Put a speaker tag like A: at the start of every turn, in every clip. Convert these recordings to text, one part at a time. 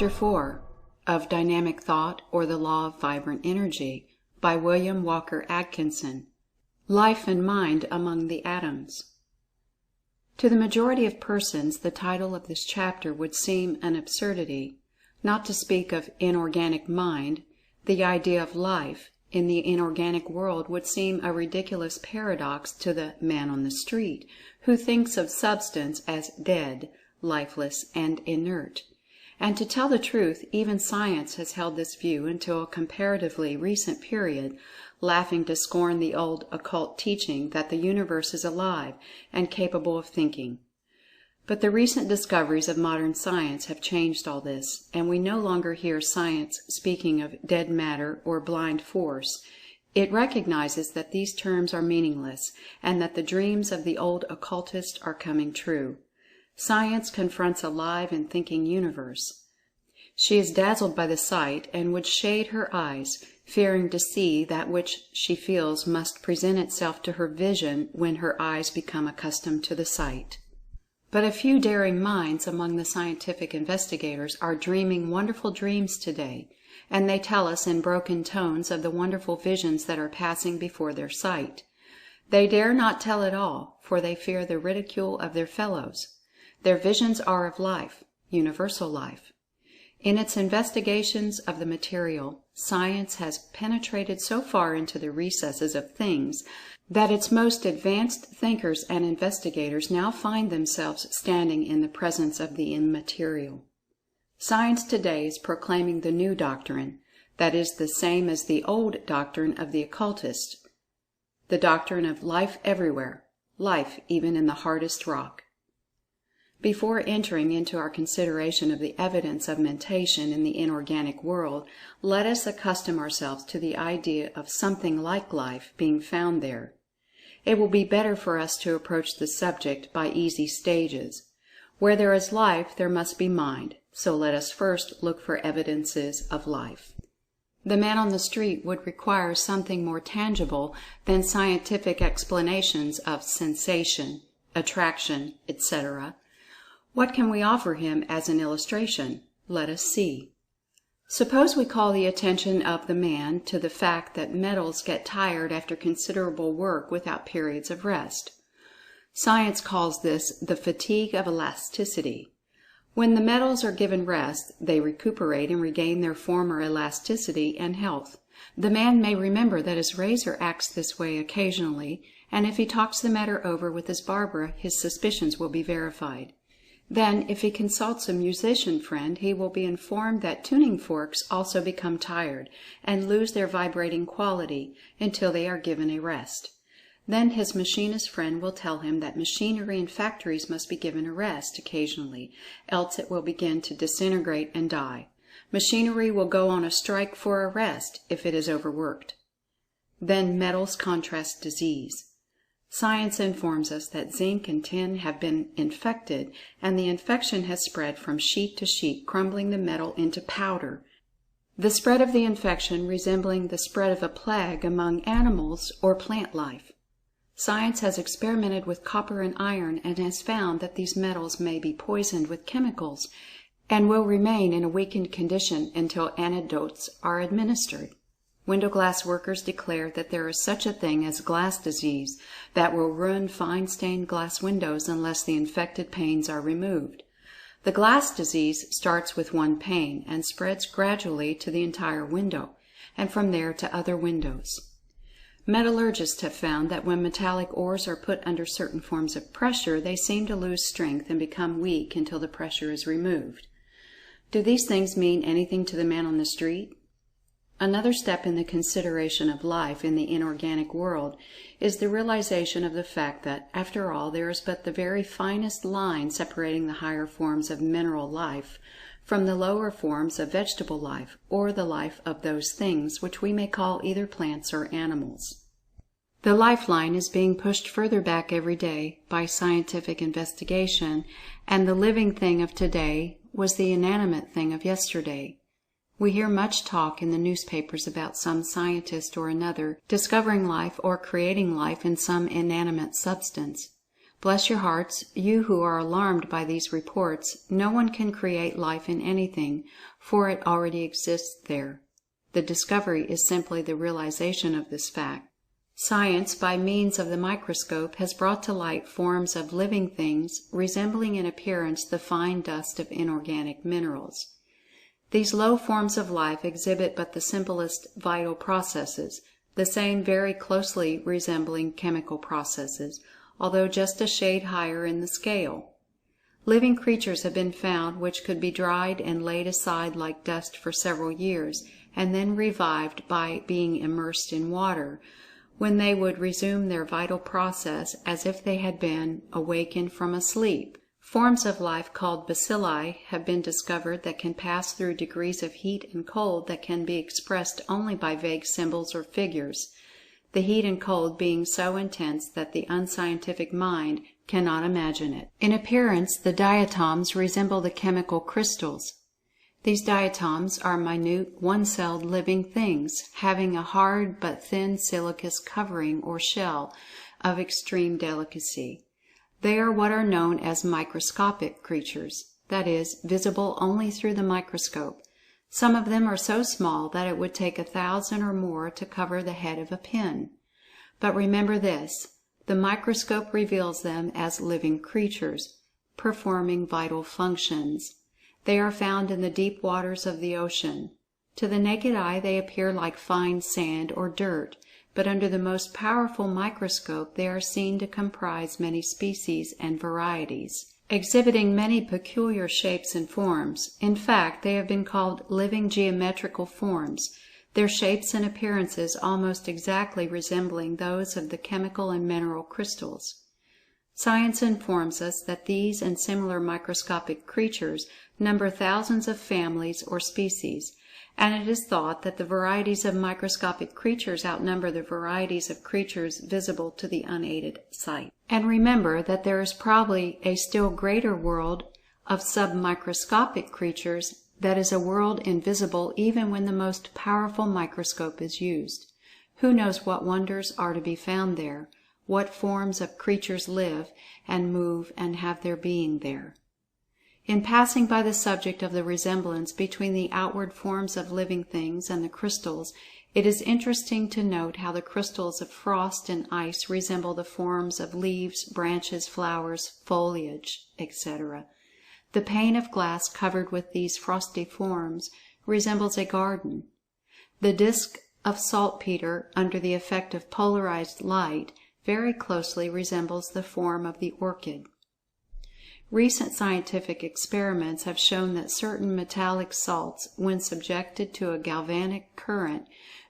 A: Chapter 4 of Dynamic Thought, or the Law of Vibrant Energy, by William Walker Atkinson. Life and Mind Among the Atoms. To the majority of persons, the title of this chapter would seem an absurdity. Not to speak of inorganic mind, the idea of life in the inorganic world would seem a ridiculous paradox to the man on the street, who thinks of substance as dead, lifeless, and inert. And to tell the truth, even science has held this view until a comparatively recent period, laughing to scorn the old occult teaching that the universe is alive and capable of thinking. But the recent discoveries of modern science have changed all this, and we no longer hear science speaking of dead matter or blind force. It recognizes that these terms are meaningless, and that the dreams of the old occultists are coming true. Science confronts a live and thinking universe. She is dazzled by the sight, and would shade her eyes, fearing to see that which she feels must present itself to her vision when her eyes become accustomed to the sight. But a few daring minds among the scientific investigators are dreaming wonderful dreams today, and they tell us in broken tones of the wonderful visions that are passing before their sight. They dare not tell it all, for they fear the ridicule of their fellows. Their visions are of life, universal life. In its investigations of the material, science has penetrated so far into the recesses of things that its most advanced thinkers and investigators now find themselves standing in the presence of the immaterial. Science today is proclaiming the new doctrine, that is the same as the old doctrine of the occultists, the doctrine of life everywhere, life even in the hardest rock. Before entering into our consideration of the evidence of mentation in the inorganic world, let us accustom ourselves to the idea of something like life being found there. It will be better for us to approach the subject by easy stages. Where there is life, there must be mind, so let us first look for evidences of life. The man on the street would require something more tangible than scientific explanations of sensation, attraction, etc. What can we offer him as an illustration? Let us see. Suppose we call the attention of the man to the fact that metals get tired after considerable work without periods of rest. Science calls this the fatigue of elasticity. When the metals are given rest, they recuperate and regain their former elasticity and health. The man may remember that his razor acts this way occasionally, and if he talks the matter over with his barber, his suspicions will be verified. Then, if he consults a musician friend, he will be informed that tuning forks also become tired, and lose their vibrating quality, until they are given a rest. Then his machinist friend will tell him that machinery in factories must be given a rest occasionally, else it will begin to disintegrate and die. Machinery will go on a strike for a rest if it is overworked. Then metals contrast disease. Science informs us that zinc and tin have been infected, and the infection has spread from sheet to sheet, crumbling the metal into powder. The spread of the infection resembling the spread of a plague among animals or plant life. Science has experimented with copper and iron, and has found that these metals may be poisoned with chemicals, and will remain in a weakened condition until antidotes are administered. Window glass workers declare that there is such a thing as glass disease that will ruin fine stained glass windows unless the infected panes are removed. The glass disease starts with one pane and spreads gradually to the entire window, and from there to other windows. Metallurgists have found that when metallic ores are put under certain forms of pressure, they seem to lose strength and become weak until the pressure is removed. Do these things mean anything to the man on the street? Another step in the consideration of life in the inorganic world is the realization of the fact that, after all, there is but the very finest line separating the higher forms of mineral life from the lower forms of vegetable life, or the life of those things which we may call either plants or animals. The lifeline is being pushed further back every day by scientific investigation, and the living thing of today was the inanimate thing of yesterday. We hear much talk in the newspapers about some scientist or another discovering life or creating life in some inanimate substance. Bless your hearts, you who are alarmed by these reports, no one can create life in anything, for it already exists there. The discovery is simply the realization of this fact. Science, by means of the microscope, has brought to light forms of living things resembling in appearance the fine dust of inorganic minerals. These low forms of life exhibit but the simplest vital processes, the same very closely resembling chemical processes, although just a shade higher in the scale. Living creatures have been found which could be dried and laid aside like dust for several years, and then revived by being immersed in water, when they would resume their vital process as if they had been awakened from a sleep. Forms of life called bacilli have been discovered that can pass through degrees of heat and cold that can be expressed only by vague symbols or figures, the heat and cold being so intense that the unscientific mind cannot imagine it. In appearance, the diatoms resemble the chemical crystals. These diatoms are minute, one-celled living things, having a hard but thin silicous covering or shell of extreme delicacy. They are what are known as microscopic creatures, that is, visible only through the microscope. Some of them are so small that it would take 1,000 or more to cover the head of a pin. But remember this, the microscope reveals them as living creatures, performing vital functions. They are found in the deep waters of the ocean. To the naked eye they appear like fine sand or dirt, but under the most powerful microscope they are seen to comprise many species and varieties, exhibiting many peculiar shapes and forms. In fact, they have been called living geometrical forms, their shapes and appearances almost exactly resembling those of the chemical and mineral crystals. Science informs us that these and similar microscopic creatures number thousands of families or species, and it is thought that the varieties of microscopic creatures outnumber the varieties of creatures visible to the unaided sight. And remember that there is probably a still greater world of submicroscopic creatures that is a world invisible even when the most powerful microscope is used. Who knows what wonders are to be found there, what forms of creatures live and move and have their being there. In passing by the subject of the resemblance between the outward forms of living things and the crystals, it is interesting to note how the crystals of frost and ice resemble the forms of leaves, branches, flowers, foliage, etc. The pane of glass covered with these frosty forms resembles a garden. The disk of saltpeter, under the effect of polarized light, very closely resembles the form of the orchid. Recent scientific experiments have shown that certain metallic salts, when subjected to a galvanic current,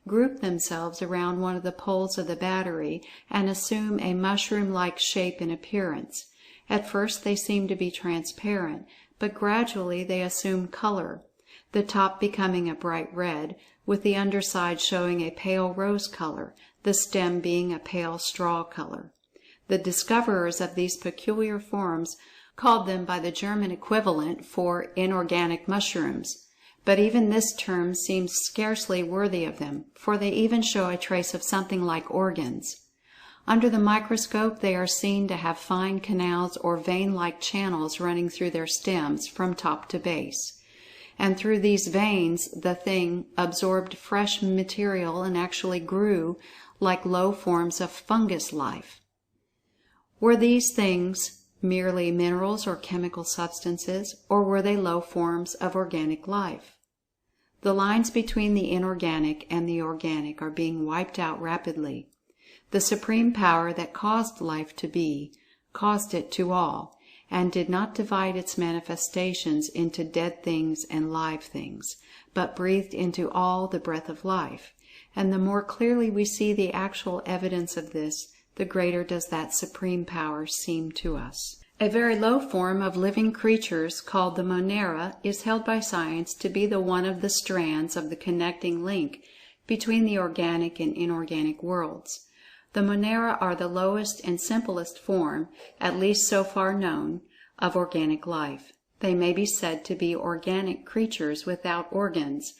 A: group themselves around one of the poles of the battery and assume a mushroom-like shape and appearance. At first they seem to be transparent, but gradually they assume color, the top becoming a bright red, with the underside showing a pale rose color, the stem being a pale straw color. The discoverers of these peculiar forms called them by the German equivalent for inorganic mushrooms, but even this term seems scarcely worthy of them, for they even show a trace of something like organs. Under the microscope they are seen to have fine canals or vein-like channels running through their stems from top to base, and through these veins the thing absorbed fresh material and actually grew like low forms of fungus life. Were these things merely minerals or chemical substances, or were they low forms of organic life? The lines between the inorganic and the organic are being wiped out rapidly. The supreme power that caused life to be, caused it to all, and did not divide its manifestations into dead things and live things, but breathed into all the breath of life. And the more clearly we see the actual evidence of this, the greater does that supreme power seem to us. A very low form of living creatures called the Monera is held by science to be the one of the strands of the connecting link between the organic and inorganic worlds. The Monera are the lowest and simplest form, at least so far known, of organic life. They may be said to be organic creatures without organs,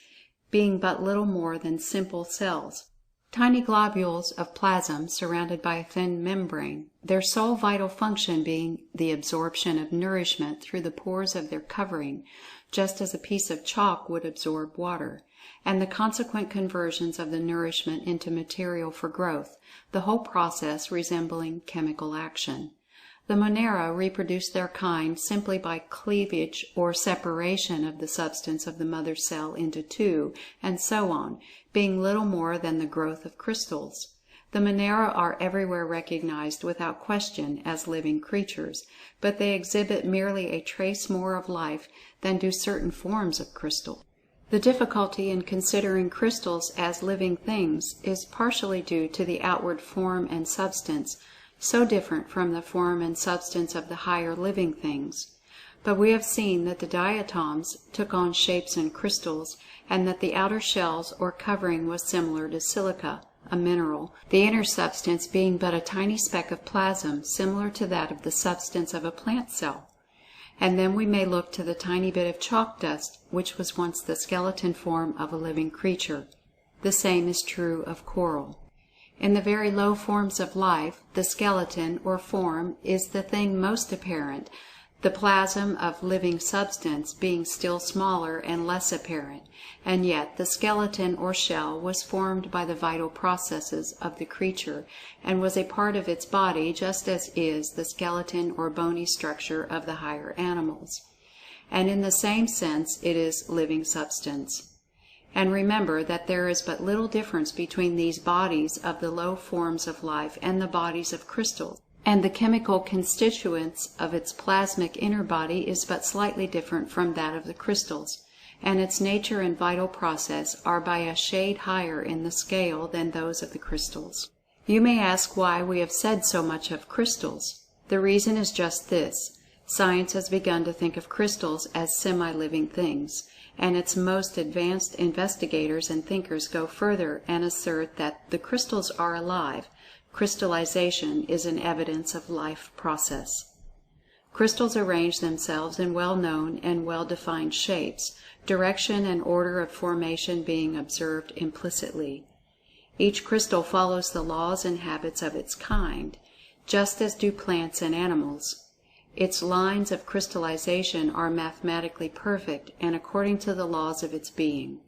A: being but little more than simple cells. Tiny globules of plasm surrounded by a thin membrane, their sole vital function being the absorption of nourishment through the pores of their covering, just as a piece of chalk would absorb water, and the consequent conversions of the nourishment into material for growth, the whole process resembling chemical action. The Monera reproduce their kind simply by cleavage or separation of the substance of the mother cell into two, and so on, being little more than the growth of crystals. The Monera are everywhere recognized without question as living creatures, but they exhibit merely a trace more of life than do certain forms of crystal. The difficulty in considering crystals as living things is partially due to the outward form and substance, so different from the form and substance of the higher living things. But we have seen that the diatoms took on shapes in crystals, and that the outer shells or covering was similar to silica, a mineral, the inner substance being but a tiny speck of plasm similar to that of the substance of a plant cell. And then we may look to the tiny bit of chalk dust which was once the skeleton form of a living creature. The same is true of coral. In the very low forms of life, the skeleton or form is the thing most apparent, the plasm of living substance being still smaller and less apparent, and yet the skeleton or shell was formed by the vital processes of the creature, and was a part of its body just as is the skeleton or bony structure of the higher animals. And in the same sense it is living substance. And remember that there is but little difference between these bodies of the low forms of life and the bodies of crystals, and the chemical constituents of its plasmic inner body is but slightly different from that of the crystals, and its nature and vital process are by a shade higher in the scale than those of the crystals. You may ask why we have said so much of crystals. The reason is just this: science has begun to think of crystals as semi-living things, and its most advanced investigators and thinkers go further and assert that the crystals are alive. Crystallization is an evidence of life process. Crystals arrange themselves in well-known and well-defined shapes, direction and order of formation being observed implicitly. Each crystal follows the laws and habits of its kind, just as do plants and animals. Its lines of crystallization are mathematically perfect and according to the laws of its being.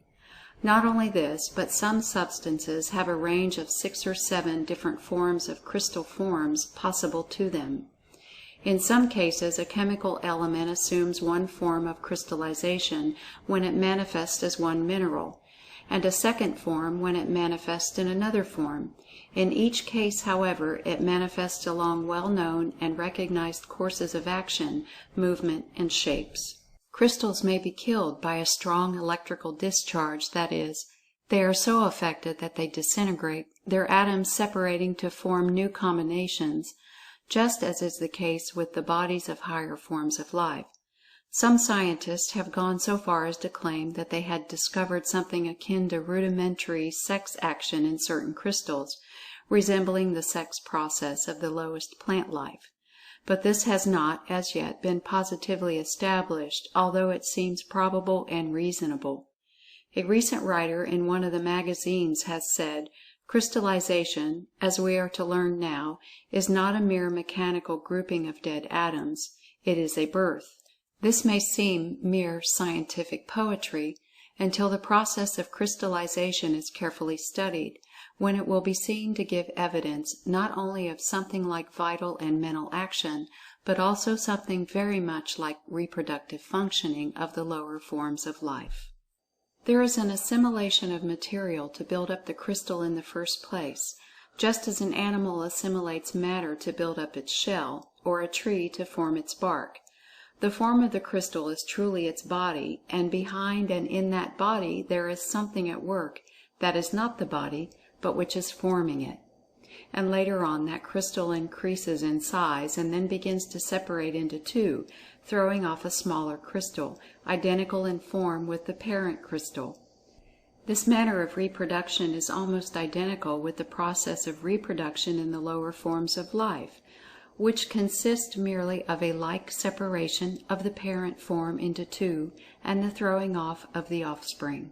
A: Not only this, but some substances have a range of 6 or 7 different forms of crystal forms possible to them. In some cases, a chemical element assumes one form of crystallization when it manifests as one mineral, and a second form when it manifests in another form. In each case, however, it manifests along well-known and recognized courses of action, movement, and shapes. Crystals may be killed by a strong electrical discharge, that is, they are so affected that they disintegrate, their atoms separating to form new combinations, just as is the case with the bodies of higher forms of life. Some scientists have gone so far as to claim that they had discovered something akin to rudimentary sex action in certain crystals, resembling the sex process of the lowest plant life. But this has not, as yet, been positively established, although it seems probable and reasonable. A recent writer in one of the magazines has said, "Crystallization, as we are to learn now, is not a mere mechanical grouping of dead atoms. It is a birth." This may seem mere scientific poetry, until the process of crystallization is carefully studied, when it will be seen to give evidence not only of something like vital and mental action, but also something very much like reproductive functioning of the lower forms of life. There is an assimilation of material to build up the crystal in the first place, just as an animal assimilates matter to build up its shell, or a tree to form its bark. The form of the crystal is truly its body, and behind and in that body there is something at work that is not the body, but which is forming it. And later on that crystal increases in size and then begins to separate into two, throwing off a smaller crystal, identical in form with the parent crystal. This manner of reproduction is almost identical with the process of reproduction in the lower forms of life, which consist merely of a like separation of the parent form into two and the throwing off of the offspring.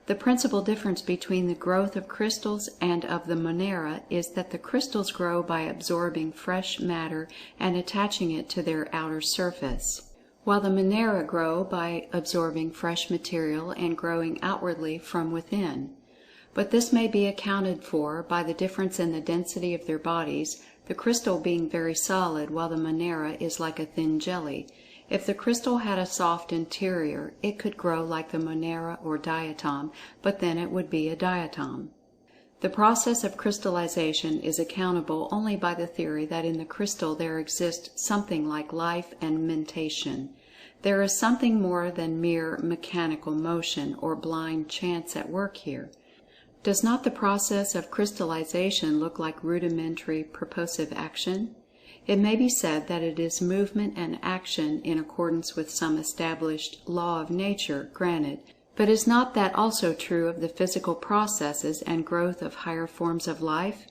A: The principal difference between the growth of crystals and of the Monera is that the crystals grow by absorbing fresh matter and attaching it to their outer surface, while the Monera grow by absorbing fresh material and growing outwardly from within. But this may be accounted for by the difference in the density of their bodies, the crystal being very solid while the Monera is like a thin jelly. If the crystal had a soft interior, it could grow like the Monera or diatom, but then it would be a diatom. The process of crystallization is accountable only by the theory that in the crystal there exists something like life and mentation. There is something more than mere mechanical motion or blind chance at work here. Does not the process of crystallization look like rudimentary purposive action? It may be said that it is movement and action in accordance with some established law of nature, granted, but is not that also true of the physical processes and growth of higher forms of life?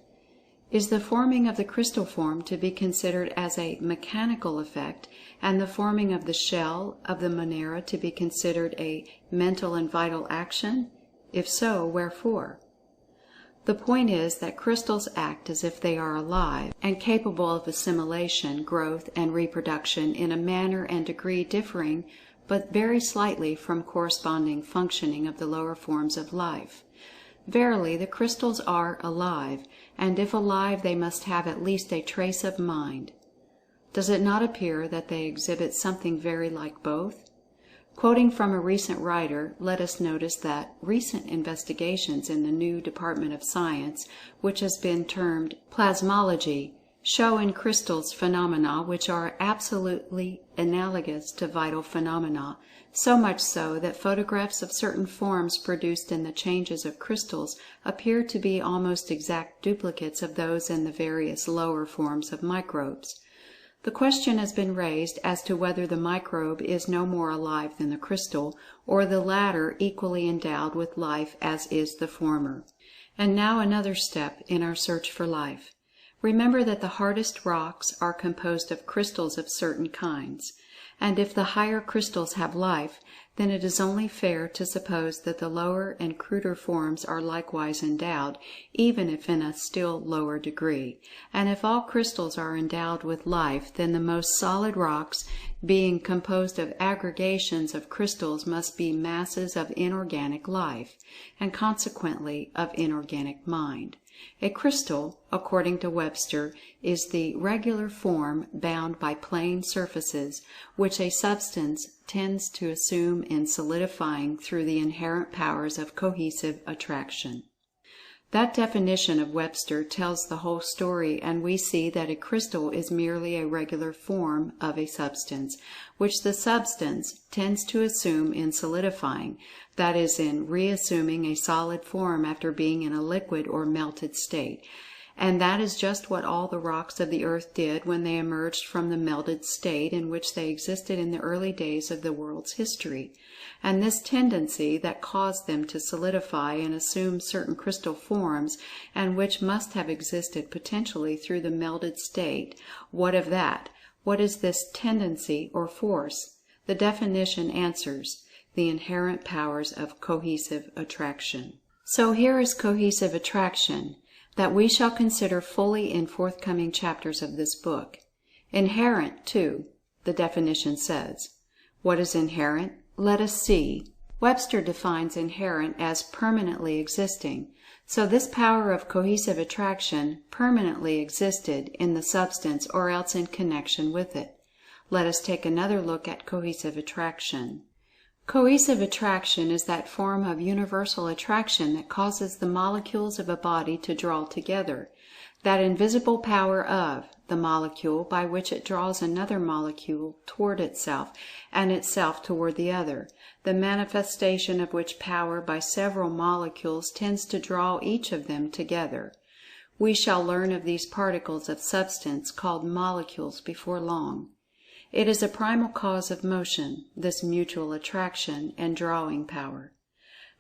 A: Is the forming of the crystal form to be considered as a mechanical effect, and the forming of the shell of the Monera to be considered a mental and vital action? If so, wherefore? The point is that crystals act as if they are alive, and capable of assimilation, growth, and reproduction in a manner and degree differing but very slightly from corresponding functioning of the lower forms of life. Verily, the crystals are alive, and if alive they must have at least a trace of mind. Does it not appear that they exhibit something very like both? Quoting from a recent writer, let us notice that recent investigations in the new department of science, which has been termed plasmology, show in crystals phenomena which are absolutely analogous to vital phenomena, so much so that photographs of certain forms produced in the changes of crystals appear to be almost exact duplicates of those in the various lower forms of microbes. The question has been raised as to whether the microbe is no more alive than the crystal, or the latter equally endowed with life as is the former. And now another step in our search for life. Remember that the hardest rocks are composed of crystals of certain kinds, and if the higher crystals have life, then it is only fair to suppose that the lower and cruder forms are likewise endowed, even if in a still lower degree. And if all crystals are endowed with life, then the most solid rocks, being composed of aggregations of crystals, must be masses of inorganic life, and consequently of inorganic mind. A crystal, according to Webster, is the regular form bound by plane surfaces, which a substance tends to assume in solidifying through the inherent powers of cohesive attraction. That definition of Webster tells the whole story, and we see that a crystal is merely a regular form of a substance, which the substance tends to assume in solidifying, that is, in reassuming a solid form after being in a liquid or melted state. And that is just what all the rocks of the earth did when they emerged from the melted state in which they existed in the early days of the world's history. And this tendency that caused them to solidify and assume certain crystal forms, and which must have existed potentially through the melted state, what of that? What is this tendency or force? The definition answers: the inherent powers of cohesive attraction. So here is cohesive attraction, that we shall consider fully in forthcoming chapters of this book. Inherent, too, the definition says. What is inherent? Let us see. Webster defines inherent as permanently existing. So this power of cohesive attraction permanently existed in the substance or else in connection with it. Let us take another look at cohesive attraction. Cohesive attraction is that form of universal attraction that causes the molecules of a body to draw together. That invisible power of the molecule by which it draws another molecule toward itself, and itself toward the other, the manifestation of which power by several molecules tends to draw each of them together. We shall learn of these particles of substance called molecules before long. It is a primal cause of motion, this mutual attraction and drawing power.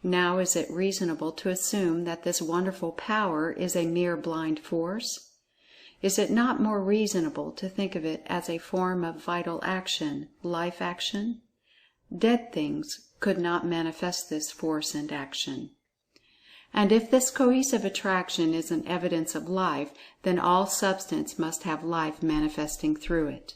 A: Now, is it reasonable to assume that this wonderful power is a mere blind force? Is it not more reasonable to think of it as a form of vital action, life action? Dead things could not manifest this force and action. And if this cohesive attraction is an evidence of life, then all substance must have life manifesting through it.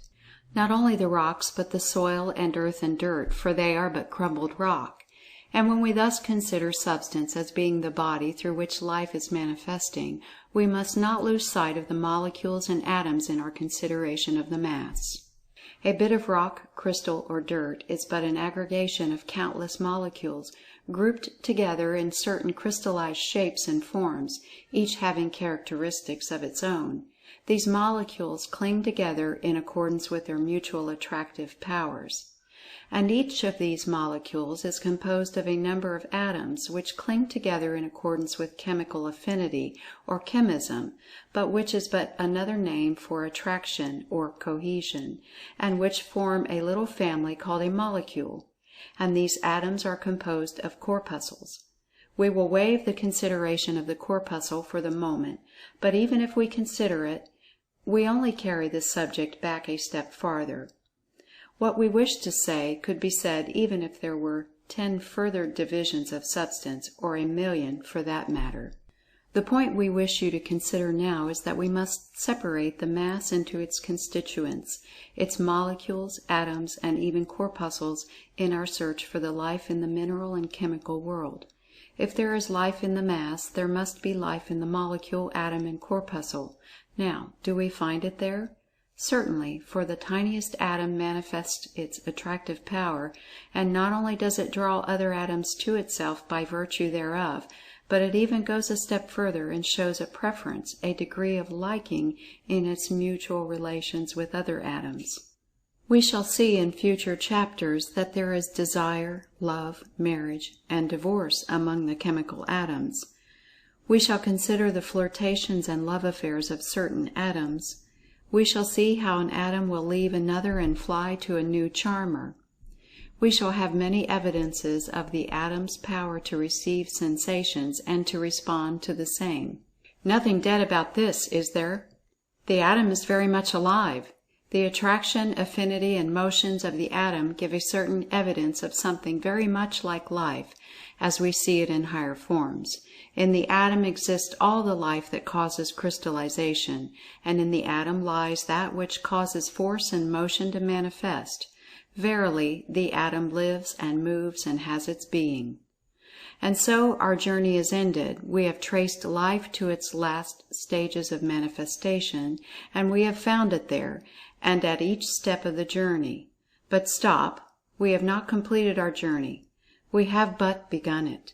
A: Not only the rocks, but the soil and earth and dirt, for they are but crumbled rock. And when we thus consider substance as being the body through which life is manifesting, we must not lose sight of the molecules and atoms in our consideration of the mass. A bit of rock, crystal, or dirt is but an aggregation of countless molecules, grouped together in certain crystallized shapes and forms, each having characteristics of its own. These molecules cling together in accordance with their mutual attractive powers. And each of these molecules is composed of a number of atoms which cling together in accordance with chemical affinity or chemism, but which is but another name for attraction or cohesion, and which form a little family called a molecule. And these atoms are composed of corpuscles. We will waive the consideration of the corpuscle for the moment, but even if we consider it, we only carry this subject back a step farther. What we wish to say could be said even if there were 10 further divisions of substance, or 1,000,000 for that matter. The point we wish you to consider now is that we must separate the mass into its constituents, its molecules, atoms, and even corpuscles, in our search for the life in the mineral and chemical world. If there is life in the mass, there must be life in the molecule, atom, and corpuscle. Now, do we find it there? Certainly, for the tiniest atom manifests its attractive power, and not only does it draw other atoms to itself by virtue thereof, but it even goes a step further and shows a preference, a degree of liking in its mutual relations with other atoms. We shall see in future chapters that there is desire, love, marriage, and divorce among the chemical atoms. We shall consider the flirtations and love affairs of certain atoms. We shall see how an atom will leave another and fly to a new charmer. We shall have many evidences of the atom's power to receive sensations and to respond to the same. Nothing dead about this, is there? The atom is very much alive. The attraction, affinity, and motions of the atom give a certain evidence of something very much like life, as we see it in higher forms. In the atom exists all the life that causes crystallization, and in the atom lies that which causes force and motion to manifest. Verily, the atom lives and moves and has its being. And so our journey is ended. We have traced life to its last stages of manifestation, and we have found it there, and at each step of the journey. But stop, we have not completed our journey. We have but begun it.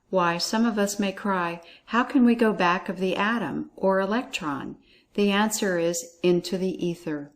A: Why, some of us may cry, how can we go back of the atom, or electron? The answer is, into the ether.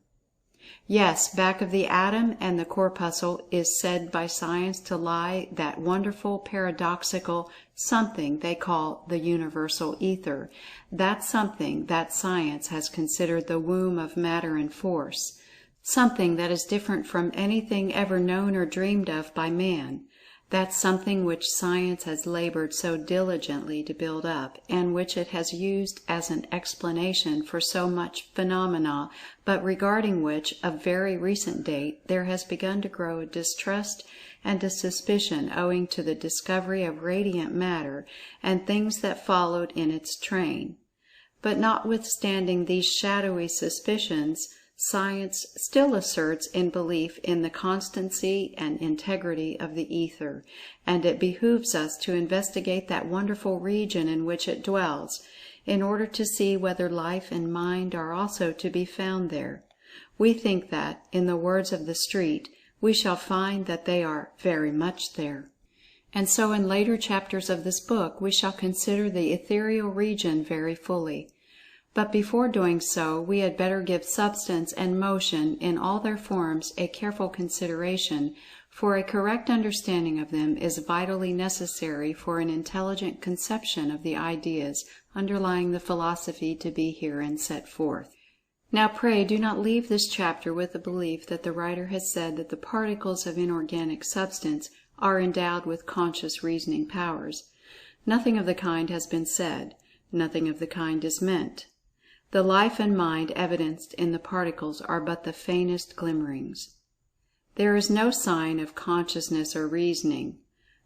A: Yes, back of the atom and the corpuscle is said by science to lie that wonderful paradoxical something they call the universal ether. That something that science has considered the womb of matter and force. Something that is different from anything ever known or dreamed of by man. That something which science has labored so diligently to build up, and which it has used as an explanation for so much phenomena, but regarding which, of very recent date, there has begun to grow a distrust and a suspicion owing to the discovery of radiant matter, and things that followed in its train. But notwithstanding these shadowy suspicions, science still asserts in belief in the constancy and integrity of the ether, and it behooves us to investigate that wonderful region in which it dwells, in order to see whether life and mind are also to be found there. We think that, in the words of the street, we shall find that they are very much there. And so in later chapters of this book we shall consider the ethereal region very fully. But before doing so, we had better give substance and motion in all their forms a careful consideration, for a correct understanding of them is vitally necessary for an intelligent conception of the ideas underlying the philosophy to be herein set forth. Now pray do not leave this chapter with the belief that the writer has said that the particles of inorganic substance are endowed with conscious reasoning powers. Nothing of the kind has been said. Nothing of the kind is meant. The life and mind evidenced in the particles are but the faintest glimmerings. There is no sign of consciousness or reasoning.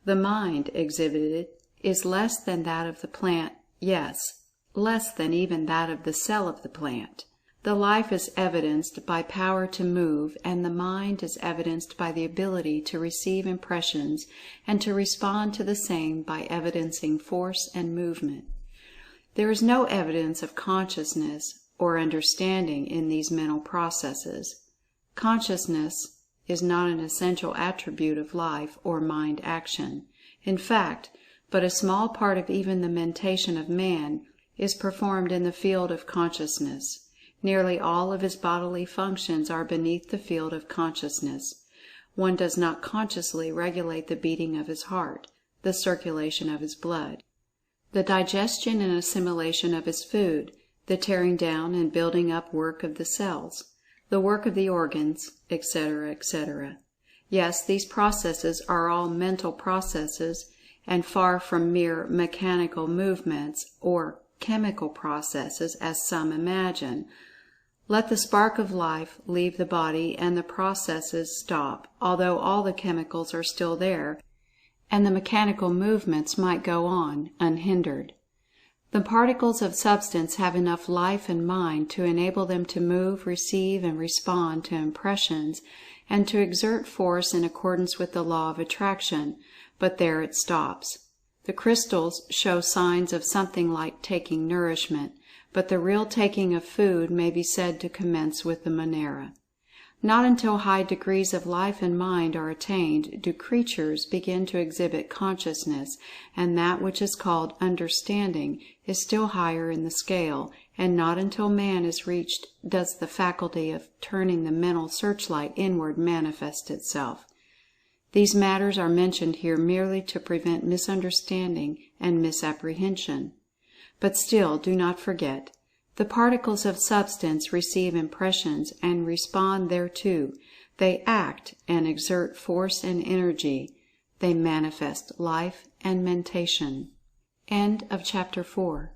A: The mind exhibited is less than that of the plant, yes, less than even that of the cell of the plant. The life is evidenced by power to move, and the mind is evidenced by the ability to receive impressions and to respond to the same by evidencing force and movement. There is no evidence of consciousness or understanding in these mental processes. Consciousness is not an essential attribute of life or mind action. In fact, but a small part of even the mentation of man is performed in the field of consciousness. Nearly all of his bodily functions are beneath the field of consciousness. One does not consciously regulate the beating of his heart, the circulation of his blood, the digestion and assimilation of his food, the tearing down and building up work of the cells, the work of the organs, etc., etc. Yes, these processes are all mental processes, and far from mere mechanical movements or chemical processes as some imagine. Let the spark of life leave the body and the processes stop, although all the chemicals are still there, and the mechanical movements might go on unhindered. The particles of substance have enough life and mind to enable them to move, receive, and respond to impressions, and to exert force in accordance with the law of attraction, but there it stops. The crystals show signs of something like taking nourishment, but the real taking of food may be said to commence with the Monera. Not until high degrees of life and mind are attained do creatures begin to exhibit consciousness, and that which is called understanding is still higher in the scale, and not until man is reached does the faculty of turning the mental searchlight inward manifest itself. These matters are mentioned here merely to prevent misunderstanding and misapprehension. But still, do not forget, the particles of substance receive impressions and respond thereto. They act and exert force and energy. They manifest life and mentation. End of Chapter 4.